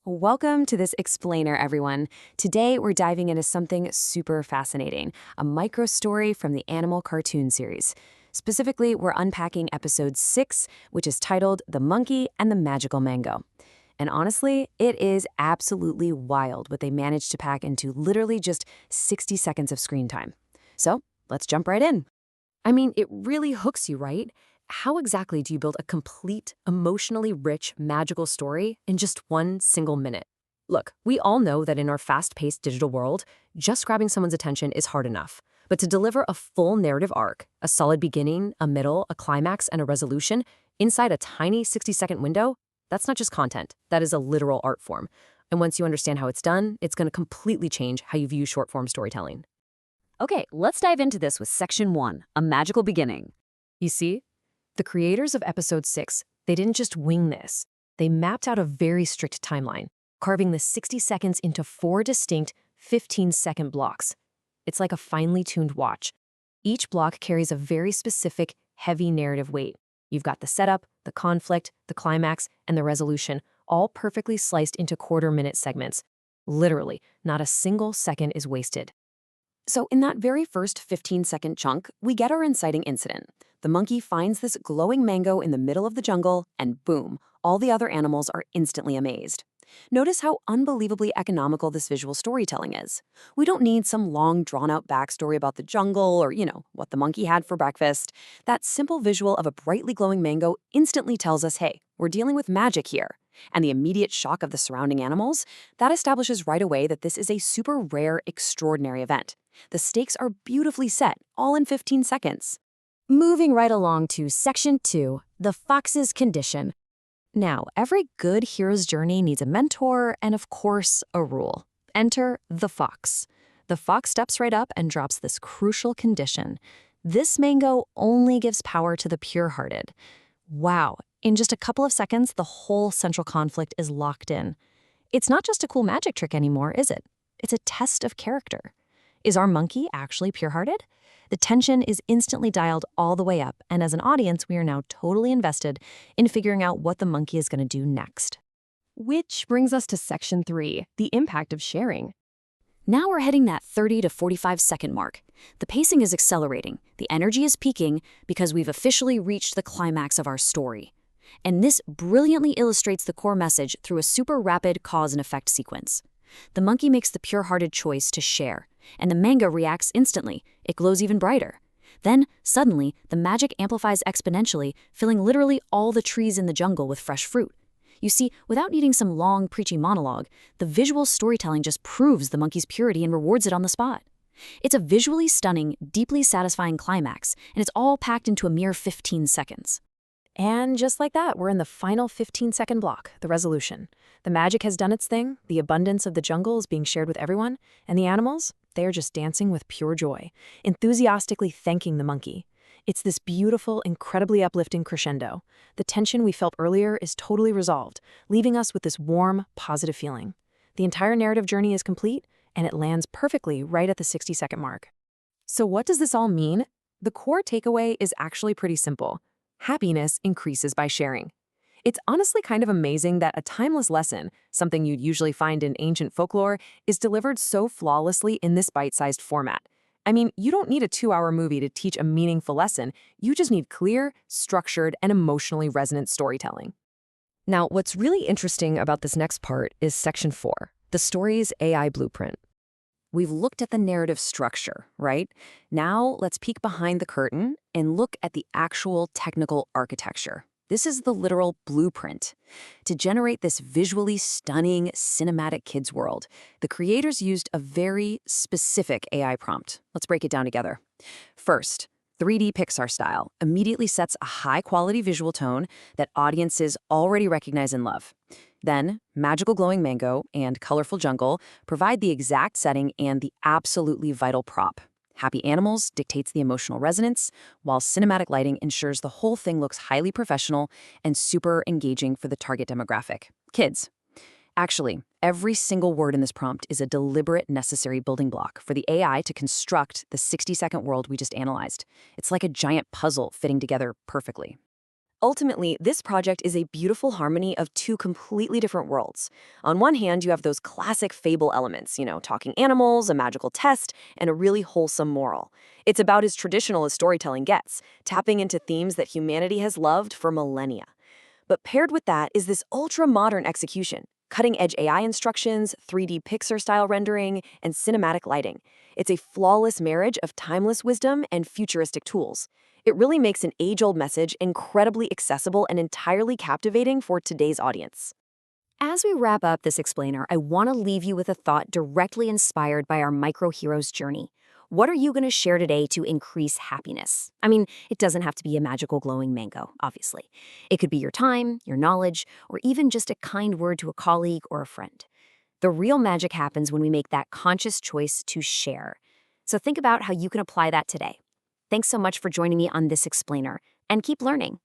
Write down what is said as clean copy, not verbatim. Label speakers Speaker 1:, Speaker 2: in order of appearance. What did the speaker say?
Speaker 1: Welcome to this explainer, everyone. Today, we're diving into something super fascinating, a micro story from the animal cartoon series. Specifically, we're unpacking episode 6, which is titled The Monkey and the Magical Mango. And honestly, it is absolutely wild what they managed to pack into literally just 60 seconds of screen time. So, let's jump right in. I mean, it really hooks you, right? How exactly do you build a complete, emotionally rich, magical story in just one single minute? Look, we all know that in our fast-paced digital world, just grabbing someone's attention is hard enough. But to deliver a full narrative arc, a solid beginning, a middle, a climax, and a resolution inside a tiny 60-second window, that's not just content. That is a literal art form. And once you understand how it's done, it's going to completely change how you view short-form storytelling.
Speaker 2: Okay, let's dive into this with Section 1, A Magical Beginning.
Speaker 1: You see? The creators of episode 6, they didn't just wing this. They mapped out a very strict timeline, carving the 60 seconds into 4 distinct 15-second blocks. It's like a finely tuned watch. Each block carries a very specific, heavy narrative weight. You've got the setup, the conflict, the climax, and the resolution, all perfectly sliced into quarter-minute segments. Literally, not a single second is wasted. So in that very first 15-second chunk, we get our inciting incident. The monkey finds this glowing mango in the middle of the jungle, and boom, all the other animals are instantly amazed. Notice how unbelievably economical this visual storytelling is. We don't need some long, drawn-out backstory about the jungle or, what the monkey had for breakfast. That simple visual of a brightly glowing mango instantly tells us, hey, we're dealing with magic here. And the immediate shock of the surrounding animals, that establishes right away that this is a super rare, extraordinary event. The stakes are beautifully set, all in 15 seconds.
Speaker 2: Moving right along to Section 2, The Fox's Condition.
Speaker 1: Now, every good hero's journey needs a mentor and, of course, a rule. Enter the fox. The fox steps right up and drops this crucial condition. This mango only gives power to the pure-hearted. Wow, in just a couple of seconds, the whole central conflict is locked in. It's not just a cool magic trick anymore, is it? It's a test of character. Is our monkey actually pure-hearted? The tension is instantly dialed all the way up, and as an audience, we are now totally invested in figuring out what the monkey is going to do next. Which brings us to Section 3, the impact of sharing.
Speaker 2: Now we're hitting that 30 to 45-second mark. The pacing is accelerating, the energy is peaking, because we've officially reached the climax of our story. And this brilliantly illustrates the core message through a super rapid cause and effect sequence. The monkey makes the pure-hearted choice to share, and the mango reacts instantly. It glows even brighter. Then, suddenly, the magic amplifies exponentially, filling literally all the trees in the jungle with fresh fruit. You see, without needing some long, preachy monologue, the visual storytelling just proves the monkey's purity and rewards it on the spot. It's a visually stunning, deeply satisfying climax, and it's all packed into a mere 15 seconds.
Speaker 1: And just like that, we're in the final 15-second block, the resolution. The magic has done its thing, the abundance of the jungle is being shared with everyone, and the animals, they are just dancing with pure joy, enthusiastically thanking the monkey. It's this beautiful, incredibly uplifting crescendo. The tension we felt earlier is totally resolved, leaving us with this warm, positive feeling. The entire narrative journey is complete, and it lands perfectly right at the 60-second mark. So what does this all mean? The core takeaway is actually pretty simple. Happiness increases by sharing. It's honestly kind of amazing that a timeless lesson, something you'd usually find in ancient folklore, is delivered so flawlessly in this bite-sized format. I mean, you don't need a 2-hour movie to teach a meaningful lesson. You just need clear, structured, and emotionally resonant storytelling. Now, what's really interesting about this next part is Section 4, the story's AI blueprint. We've looked at the narrative structure, right? Now, let's peek behind the curtain and look at the actual technical architecture. This is the literal blueprint. To generate this visually stunning, cinematic kids' world, the creators used a very specific AI prompt. Let's break it down together. First, 3D Pixar style immediately sets a high-quality visual tone that audiences already recognize and love. Then, magical glowing mango and colorful jungle provide the exact setting and the absolutely vital prop. Happy animals dictates the emotional resonance, while cinematic lighting ensures the whole thing looks highly professional and super engaging for the target demographic, kids. Actually, every single word in this prompt is a deliberate, necessary building block for the AI to construct the 60-second world we just analyzed. It's like a giant puzzle fitting together perfectly.
Speaker 3: Ultimately, this project is a beautiful harmony of two completely different worlds. On one hand, you have those classic fable elements, talking animals, a magical test, and a really wholesome moral. It's about as traditional as storytelling gets, tapping into themes that humanity has loved for millennia. But paired with that is this ultra-modern execution, cutting-edge AI instructions, 3D Pixar-style rendering, and cinematic lighting. It's a flawless marriage of timeless wisdom and futuristic tools. It really makes an age-old message incredibly accessible and entirely captivating for today's audience.
Speaker 2: As we wrap up this explainer, I want to leave you with a thought directly inspired by our micro hero's journey. What are you going to share today to increase happiness? I mean, it doesn't have to be a magical glowing mango, obviously. It could be your time, your knowledge, or even just a kind word to a colleague or a friend. The real magic happens when we make that conscious choice to share. So think about how you can apply that today. Thanks so much for joining me on this explainer, and keep learning.